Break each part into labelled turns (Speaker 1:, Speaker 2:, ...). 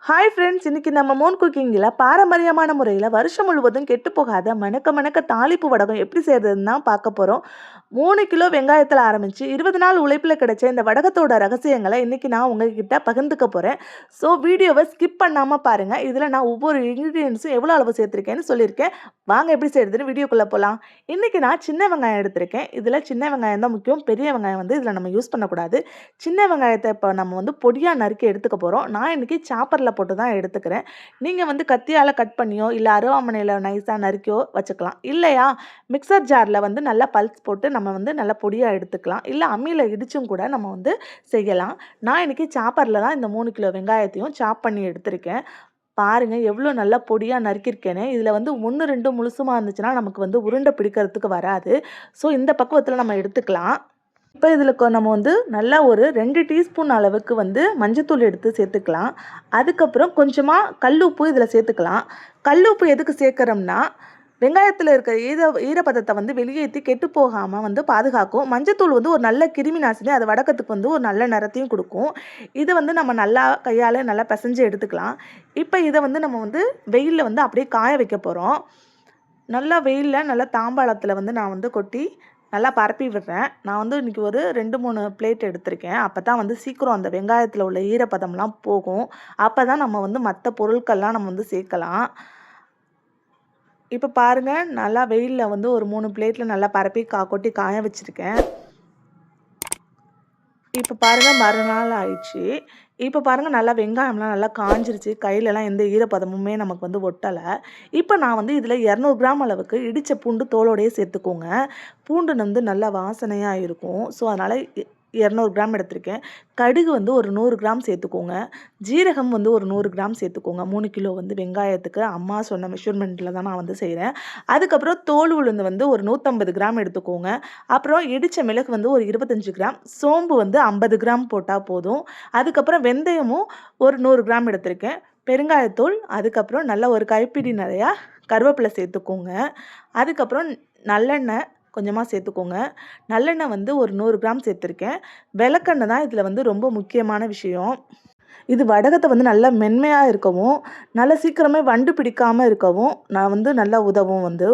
Speaker 1: Hi friends, இன்னைக்கு நம்ம மோன் குக்கிங்கில் பாரம்பரியமான முறையில் வருஷம் முழுவதும் கெட்டு போகாத மணக்க மணக்க தாளிப்பு வடகம் எப்படி செய்கிறதுன்னு தான் பார்க்க போகிறோம். 3 கிலோ வெங்காயத்தில் ஆரம்பித்து 20 நாள் உழைப்பில் கிடைச்ச இந்த வடகத்தோட ரகசியங்களை இன்றைக்கி நான் உங்ககிட்ட பகிர்ந்துக்க போகிறேன். ஸோ வீடியோவை ஸ்கிப் பண்ணாமல் பாருங்கள். இதில் நான் ஒவ்வொரு இன்க்ரீடியன்ஸும் எவ்வளோ அளவு சேர்த்துருக்கேன்னு சொல்லியிருக்கேன். வாங்க எப்படி செய்கிறதுன்னு வீடியோக்குள்ளே போகலாம். இன்றைக்கி நான் சின்ன வெங்காயம் எடுத்திருக்கேன். இதில் சின்ன வெங்காயம் தான் முக்கியம், பெரிய வெங்காயம் வந்து இதில் நம்ம யூஸ் பண்ணக்கூடாது. சின்ன வெங்காயத்தை இப்போ நம்ம வந்து பொடியாக நறுக்கி எடுத்துக்க போகிறோம். நான் இன்றைக்கி சாப்பரில் போட்டு தான் எடுத்துக்கிறேன். நீங்கள் வந்து கத்தியால் கட் பண்ணியோ இல்லை அருவாமனையில் நைஸாக நறுக்கியோ வச்சுக்கலாம். இல்லையா மிக்சர் ஜாரில் வந்து நல்லா பல்ஸ் போட்டு நம்ம வந்து நல்லா பொடியாக எடுத்துக்கலாம். இல்லை அம்மியில் இடிச்சும் கூட நம்ம வந்து செய்யலாம். நான் இன்றைக்கி சாப்பரில் தான் இந்த 3 கிலோ வெங்காயத்தையும் சாப் பண்ணி எடுத்திருக்கேன். பாருங்கள் எவ்வளோ நல்லா பொடியாக நறுக்கியிருக்கேன்னு. இதில் வந்து 1 2 முழுசுமாக இருந்துச்சுன்னா நமக்கு வந்து உருண்டை பிடிக்கிறதுக்கு வராது. ஸோ இந்த பக்குவத்தில் நம்ம எடுத்துக்கலாம். இப்போ இதில் நம்ம வந்து நல்லா ஒரு 2 டீஸ்பூன் அளவுக்கு வந்து மஞ்சத்தூள் எடுத்து சேர்த்துக்கலாம். அதுக்கப்புறம் கொஞ்சமாக கல்லுப்பு இதில் சேர்த்துக்கலாம். கல்லுப்பு எதுக்கு சேர்க்குறோம்னா வெங்காயத்தில் இருக்க ஈரப்பதத்தை வந்து வெளியேற்றி கெட்டு போகாமல் வந்து பாதுகாக்கும். மஞ்சத்தூள் வந்து ஒரு நல்ல கிருமி நாசினி, அது வடக்கத்துக்கு வந்து ஒரு நல்ல நிறத்தையும் கொடுக்கும். இதை வந்து நம்ம நல்லா கையால் நல்லா பிசைஞ்சு எடுத்துக்கலாம். இப்போ இதை வந்து நம்ம வந்து வெயிலில் வந்து அப்படியே காய வைக்க போகிறோம். நல்லா வெயிலில் நல்லா தாம்பாளத்தில் வந்து நான் வந்து கொட்டி நல்லா பரப்பி விடுறேன். நான் வந்து இன்றைக்கி ஒரு 2 3 பிளேட் எடுத்திருக்கேன். அப்போ தான் வந்து சீக்கிரம் அந்த வெங்காயத்தில் உள்ள ஈரப்பதம்லாம் போகும். அப்போ தான் நம்ம வந்து மற்ற பொருட்கள்லாம் நம்ம வந்து சேர்க்கலாம். இப்போ பாருங்கள், நல்லா வெயிலில் வந்து ஒரு 3 பிளேட்டில் நல்லா பரப்பி கொட்டி காய வச்சுருக்கேன். இப்போ பாருங்கள் மறுநாள் ஆயிடுச்சு. இப்போ பாருங்கள் நல்லா வெங்காயம்லாம் நல்லா காஞ்சிருச்சு. கையிலலாம் எந்த ஈரப்பதமுமே நமக்கு வந்து ஒட்டலை. இப்போ நான் வந்து இதில் 200 கிராம் அளவுக்கு இடித்த பூண்டு தோலோடையே சேர்த்துக்கோங்க. பூண்டு வந்து நல்லா வாசனையாக இருக்கும். ஸோ அதனால் 200 கிராம் எடுத்திருக்கேன். கடுகு வந்து ஒரு 100 கிராம் சேர்த்துக்கோங்க. ஜீரகம் வந்து ஒரு 100 கிராம் சேர்த்துக்கோங்க. 3 கிலோ வந்து வெங்காயத்துக்கு அம்மா சொன்ன மெஷர்மெண்ட்டில் தான் நான் வந்து செய்கிறேன். அதுக்கப்புறம் தோல் உளுந்து வந்து ஒரு 150 கிராம் எடுத்துக்கோங்க. அப்புறம் இடித்த மிளகு வந்து ஒரு 25 கிராம், சோம்பு வந்து 50 கிராம் போட்டால் போதும். அதுக்கப்புறம் வெந்தயமும் ஒரு 100 கிராம் எடுத்திருக்கேன். பெருங்காயத்தூள், அதுக்கப்புறம் நல்லா ஒரு கைப்பிடி நிறையா கருவேப்பிலை சேர்த்துக்கோங்க. அதுக்கப்புறம் நல்லெண்ணெய் கொஞ்சமாக சேர்த்துக்கோங்க. நல்லெண்ணெய் வந்து ஒரு 100 கிராம் சேர்த்துருக்கேன். விளக்கெண்ணெய் தான் இதில் வந்து ரொம்ப முக்கியமான விஷயம். இது வடகத்தை வந்து நல்லா மென்மையாக இருக்கவும், நல்லா சீக்கிரமே வண்டு பிடிக்காமல் இருக்கவும் நான் வந்து நல்லா உதவும். வந்து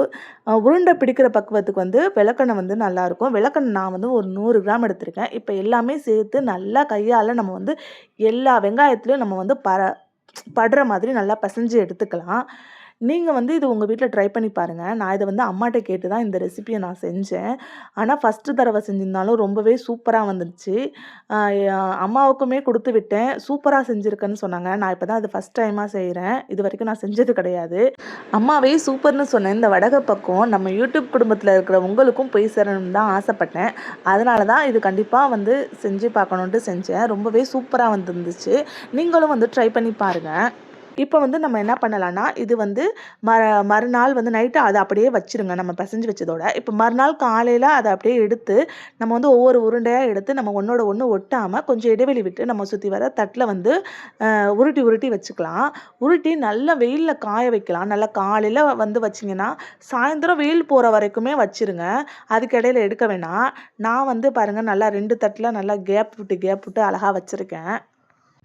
Speaker 1: உருண்டை பிடிக்கிற பக்குவத்துக்கு வந்து விளக்கெண்ணெய் வந்து நல்லாயிருக்கும். விளக்கெண்ணெய் நான் வந்து ஒரு 100 கிராம் எடுத்திருக்கேன். இப்போ எல்லாமே சேர்த்து நல்லா கையால் நம்ம வந்து எல்லா வெங்காயத்துலேயும் நம்ம வந்து படுற மாதிரி நல்லா பிசைஞ்சு எடுத்துக்கலாம். நீங்கள் வந்து இது உங்கள் வீட்டில் ட்ரை பண்ணி பாருங்கள். நான் இதை வந்து அம்மாட்ட கேட்டு தான் இந்த ரெசிபியை நான் செஞ்சேன். ஆனால் ஃபஸ்ட்டு தடவை செஞ்சிருந்தாலும் ரொம்பவே சூப்பராக வந்துருச்சு. அம்மாவுக்குமே கொடுத்து விட்டேன். சூப்பராக செஞ்சுருக்கேன்னு சொன்னாங்க. நான் இப்போ தான் அது ஃபஸ்ட் டைமாக செய்கிறேன். இது வரைக்கும் நான் செஞ்சது கிடையாது. அம்மாவே சூப்பர்னு சொன்னேன். இந்த வடகை பக்கம் நம்ம யூடியூப் குடும்பத்தில் இருக்கிற உங்களுக்கும் போய் சேரணும்னு தான் ஆசைப்பட்டேன். அதனால தான் இது கண்டிப்பாக வந்து செஞ்சு பார்க்கணுன்ட்டு செஞ்சேன். ரொம்பவே சூப்பராக வந்துருந்துச்சு. நீங்களும் வந்து ட்ரை பண்ணி பாருங்கள். இப்போ வந்து நம்ம என்ன பண்ணலான்னா, இது வந்து மறுநாள் வந்து நைட்டு அதை அப்படியே வச்சுருங்க நம்ம பிசைஞ்சு வச்சதோட. இப்போ மறுநாள் காலையில் அதை அப்படியே எடுத்து நம்ம வந்து ஒவ்வொரு உருண்டையாக எடுத்து நம்ம ஒன்றோட ஒன்று ஒட்டாமல் கொஞ்சம் இடைவெளி விட்டு நம்ம சுற்றி வர தட்டில் வந்து உருட்டி உருட்டி வச்சுக்கலாம். உருட்டி நல்லா வெயிலில் காய வைக்கலாம். நல்லா காலையில் வந்து வச்சிங்கன்னா சாயந்தரம் வெயில் போகிற வரைக்குமே வச்சுருங்க. அதுக்கு இடையில எடுக்க வேணாம். நான் வந்து பாருங்கள் நல்லா 2 தட்டில் நல்லா கேப் விட்டு அழகாக வச்சுருக்கேன்.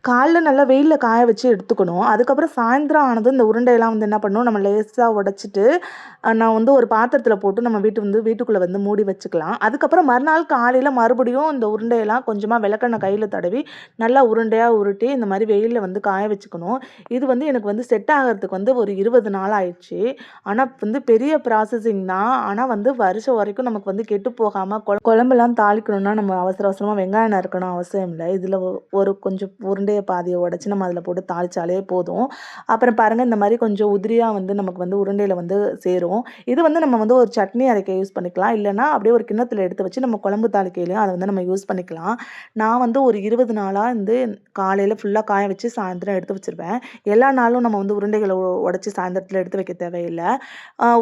Speaker 1: காலைல நல்லா வெயிலில் காய வச்சு எடுத்துக்கணும். அதுக்கப்புறம் சாயந்தரம் ஆனதும் இந்த உருண்டையெல்லாம் வந்து என்ன பண்ணணும், நம்ம லேசாக உடச்சிட்டு நான் வந்து ஒரு பாத்திரத்தில் போட்டு நம்ம வீட்டுக்குள்ளே வந்து மூடி வச்சுக்கலாம். அதுக்கப்புறம் மறுநாள் காலையில் மறுபடியும் இந்த உருண்டையெல்லாம் கொஞ்சமாக விளக்கெண்ணெய் கையில் தடவி நல்லா உருண்டையாக உருட்டி இந்த மாதிரி வெயிலில் வந்து காய வச்சுக்கணும். இது வந்து எனக்கு வந்து செட் ஆகிறதுக்கு வந்து ஒரு 20 நாள் ஆயிடுச்சு. ஆனால் வந்து பெரிய ப்ராசஸிங் தான். ஆனால் வந்து வருஷம் வரைக்கும் நமக்கு வந்து கெட்டு போகாமல் குழம்பெல்லாம் தாளிக்கணும்னா நம்ம அவசர அவசரமாக வெங்காயம் நறுக்கணும் அவசியம் இல்லை. இதில் ஒரு கொஞ்சம் உருண்டை பாதியை உடச்சி நம்ம அதில் போட்டு தாளிச்சாலே போதும். அப்புறம் பாருங்கள் இந்த மாதிரி கொஞ்சம் உதிரியாக வந்து நமக்கு வந்து உருண்டையில் வந்து சேரும். இது வந்து நம்ம வந்து ஒரு சட்னி அரைக்க யூஸ் பண்ணிக்கலாம். இல்லைனா அப்படியே ஒரு கிண்ணத்தில் எடுத்து வச்சு நம்ம குழம்பு தாளிக்கையிலையும் அதை வந்து நம்ம யூஸ் பண்ணிக்கலாம். நான் வந்து ஒரு 20 நாளாக வந்து காலையில் ஃபுல்லாக காய வச்சு சாயந்தரம் எடுத்து வச்சுருவேன். எல்லா நாளும் நம்ம வந்து உருண்டைகளை உடச்சி சாயந்தரத்தில் எடுத்து வைக்க தேவையில்லை.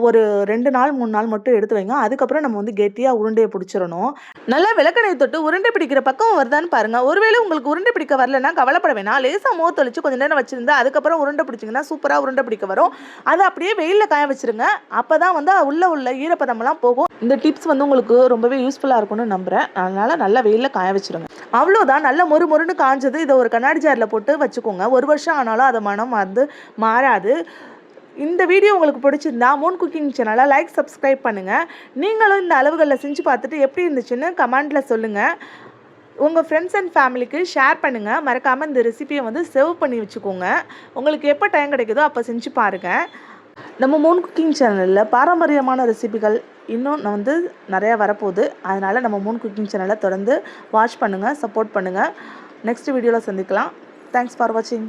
Speaker 1: ஒரு 2 நாள் 3 நாள் மட்டும் எடுத்து வைங்க. அதுக்கப்புறம் நம்ம வந்து கெட்டியாக உருண்டையை பிடிச்சிடணும். நல்லா விளக்கெண்ணெய் தொட்டு உருண்டை பிடிக்கிற பக்கம் வருதான்னு பாருங்கள். ஒருவேளை உங்களுக்கு உருண்டை பிடிக்க வரலன்னா கவலை கவலைப்பட வேணாம். லேசாக முகத்தொளிச்சு கொஞ்சம் நேரம் வச்சுருந்து அதுக்கப்புறம் உருண்டை பிடிச்சிங்கன்னா சூப்பராக உருண்டை பிடிக்க வரும். அதை அப்படியே வெயிலில் காய வச்சுருங்க. அப்போ தான் வந்து உள்ள ஈரப்பதமெல்லாம் போகும். இந்த டிப்ஸ் வந்து உங்களுக்கு ரொம்பவே யூஸ்ஃபுல்லாக இருக்கும்னு நம்புகிறேன். அதனால் நல்லா வெயிலில் காய வச்சுருங்க. அவ்வளோதான். நல்ல மொறுன்னு காஞ்சது. இதை ஒரு கண்ணாடி ஜாரில் போட்டு வச்சுக்கோங்க. 1 வருஷம் ஆனாலும் அது மனம் வந்து மாறாது. இந்த வீடியோ உங்களுக்கு பிடிச்சிருந்தா மூன் குக்கிங் சேனலை லைக் சப்ஸ்கிரைப் பண்ணுங்கள். நீங்களும் இந்த அளவுகளில் செஞ்சு பார்த்துட்டு எப்படி இருந்துச்சுன்னு கமெண்டில் சொல்லுங்கள். உங்கள் ஃப்ரெண்ட்ஸ் அண்ட் ஃபேமிலிக்கு ஷேர் பண்ணுங்கள். மறக்காமல் இந்த ரெசிபியை வந்து சேவ் பண்ணி வச்சுக்கோங்க. உங்களுக்கு எப்போ டைம் கிடைக்குதோ அப்போ செஞ்சு பாருங்கள். நம்ம மூன் குக்கிங் சேனலில் பாரம்பரியமான ரெசிபிகள் இன்னும் வந்து நிறையா வரப்போகுது. அதனால் நம்ம மூன் குக்கிங் சேனலை தொடர்ந்து வாட்ச் பண்ணுங்கள், சப்போர்ட் பண்ணுங்கள். நெக்ஸ்ட் வீடியோவில் சந்திக்கலாம். தேங்க்ஸ் ஃபார் வாட்சிங்.